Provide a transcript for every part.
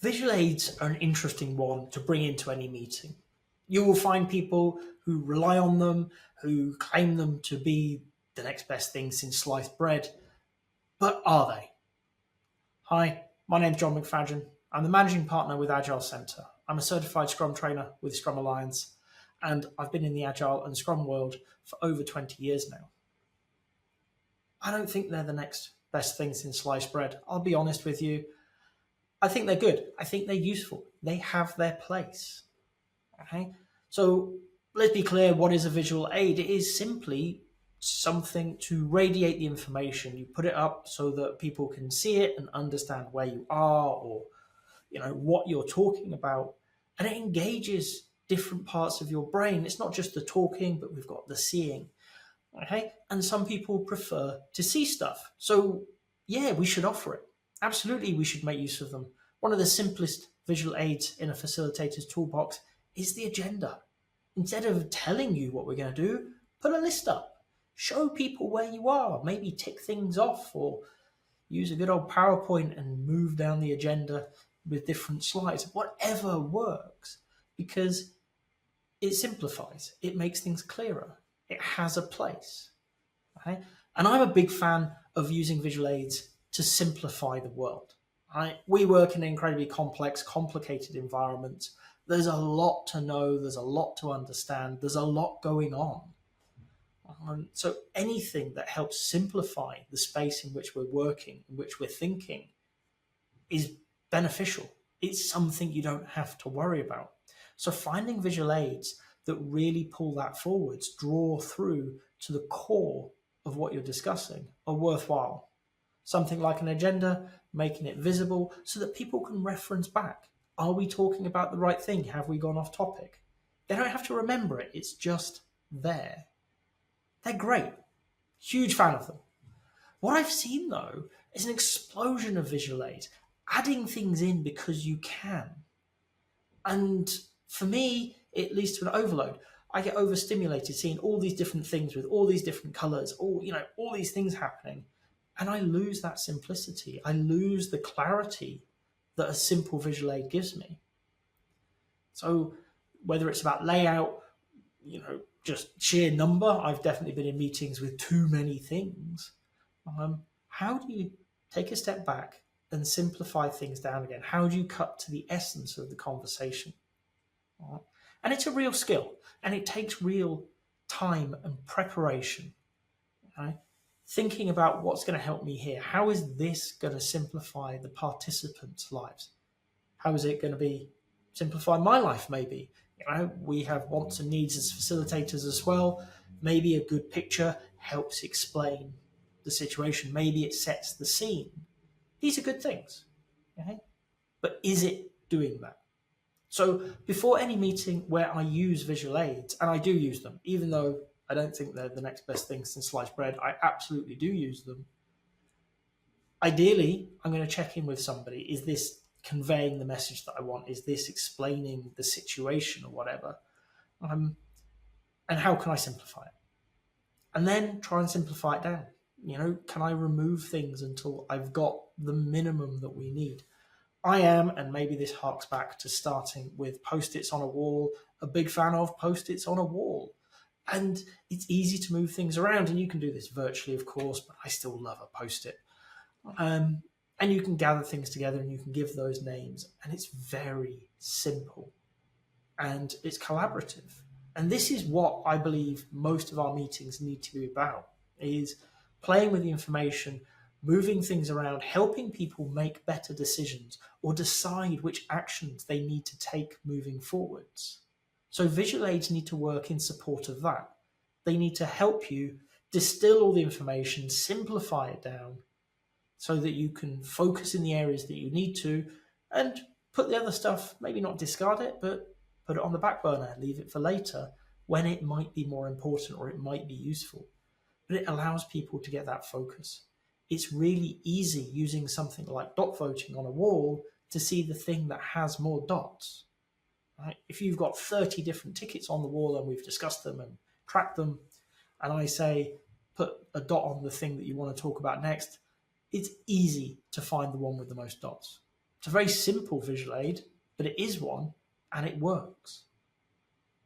Visual aids are an interesting one to bring into any meeting. You will find people who rely on them, who claim them to be the next best thing since sliced bread, but are they? Hi, my name's John McFadyen. I'm the managing partner with Agile Centre. I'm a certified Scrum trainer with Scrum Alliance, and I've been in the Agile and Scrum world for over 20 years now. I don't think they're the next best thing since sliced bread. I'll be honest with you. I think they're good. I think they're useful. They have their place. Okay. So let's be clear, what is a visual aid? It is simply something to radiate the information. You put it up so that people can see it and understand where you are, or what you're talking about. And it engages different parts of your brain. It's not just the talking, but we've got the seeing. Okay. And some people prefer to see stuff. So yeah, we should offer it. Absolutely, we should make use of them. One of the simplest visual aids in a facilitator's toolbox is the agenda. Instead of telling you what we're going to do, put a list up. Show people where you are. Maybe tick things off, or use a good old PowerPoint and move down the agenda with different slides. Whatever works, because it simplifies. It makes things clearer. It has a place. Okay? And I'm a big fan of using visual aids to simplify the world. Right? We work in an incredibly complex, complicated environment. There's a lot to know. There's a lot to understand. There's a lot going on. So anything that helps simplify the space in which we're working, in which we're thinking, is beneficial. It's something you don't have to worry about. So finding visual aids that really pull that forwards, draw through to the core of what you're discussing, are worthwhile. Something like an agenda, making it visible so that people can reference back. Are we talking about the right thing? Have we gone off topic? They don't have to remember it. It's just there. They're great. Huge fan of them. What I've seen, though, is an explosion of visual aids, adding things in because you can. And for me, it leads to an overload. I get overstimulated seeing all these different things with all these different colors, all these things happening. And I lose that simplicity. I lose the clarity that a simple visual aid gives me. So whether it's about layout, just sheer number, I've definitely been in meetings with too many things. How do you take a step back and simplify things down again? How do you cut to the essence of the conversation? And it's a real skill, and it takes real time and preparation. Okay? Thinking about what's going to help me here. How is this going to simplify the participants' lives? How is it going to simplify my life, maybe? We have wants and needs as facilitators as well. Maybe a good picture helps explain the situation. Maybe it sets the scene. These are good things. Okay? But is it doing that? So before any meeting where I use visual aids, and I do use them, even though I don't think they're the next best thing since sliced bread, I absolutely do use them. Ideally, I'm going to check in with somebody. Is this conveying the message that I want? Is this explaining the situation or whatever? And how can I simplify it? And then try and simplify it down. Can I remove things until I've got the minimum that we need? I am, and maybe this harks back to starting with Post-its on a wall, a big fan of Post-its on a wall. And it's easy to move things around, and you can do this virtually, of course, but I still love a Post-it. And you can gather things together and you can give those names, and it's very simple and it's collaborative. And this is what I believe most of our meetings need to be about, is playing with the information, moving things around, helping people make better decisions or decide which actions they need to take moving forwards. So visual aids need to work in support of that. They need to help you distill all the information, simplify it down so that you can focus in the areas that you need to, and put the other stuff, maybe not discard it, but put it on the back burner, leave it for later when it might be more important or it might be useful. But it allows people to get that focus. It's really easy using something like dot voting on a wall to see the thing that has more dots. Right? If you've got 30 different tickets on the wall and we've discussed them and tracked them, and I say put a dot on the thing that you want to talk about next, it's easy to find the one with the most dots, It's a very simple visual aid, but it is one and it works.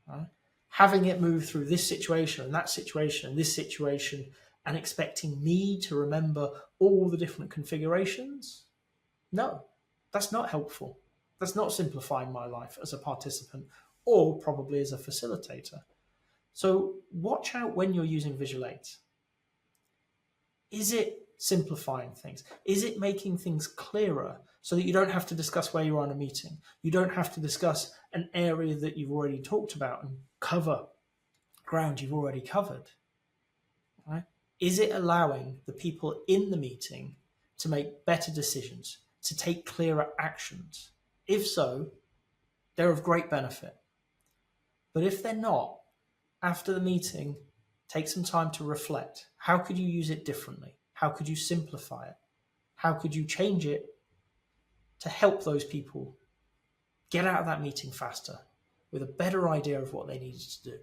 Right? Having it move through this situation and that situation and this situation and expecting me to remember all the different configurations, no, that's not helpful. That's not simplifying my life as a participant or probably as a facilitator. So watch out when you're using visual aids. Is it simplifying things? Is it making things clearer so that you don't have to discuss where you are in a meeting? You don't have to discuss an area that you've already talked about and cover ground you've already covered. Right? Is it allowing the people in the meeting to make better decisions, to take clearer actions? If so, they're of great benefit. But if they're not, after the meeting, take some time to reflect. How could you use it differently? How could you simplify it? How could you change it to help those people get out of that meeting faster with a better idea of what they needed to do?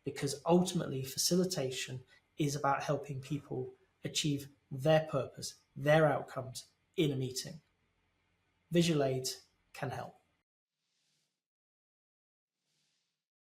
Because ultimately, facilitation is about helping people achieve their purpose, their outcomes in a meeting. Visual aids can help.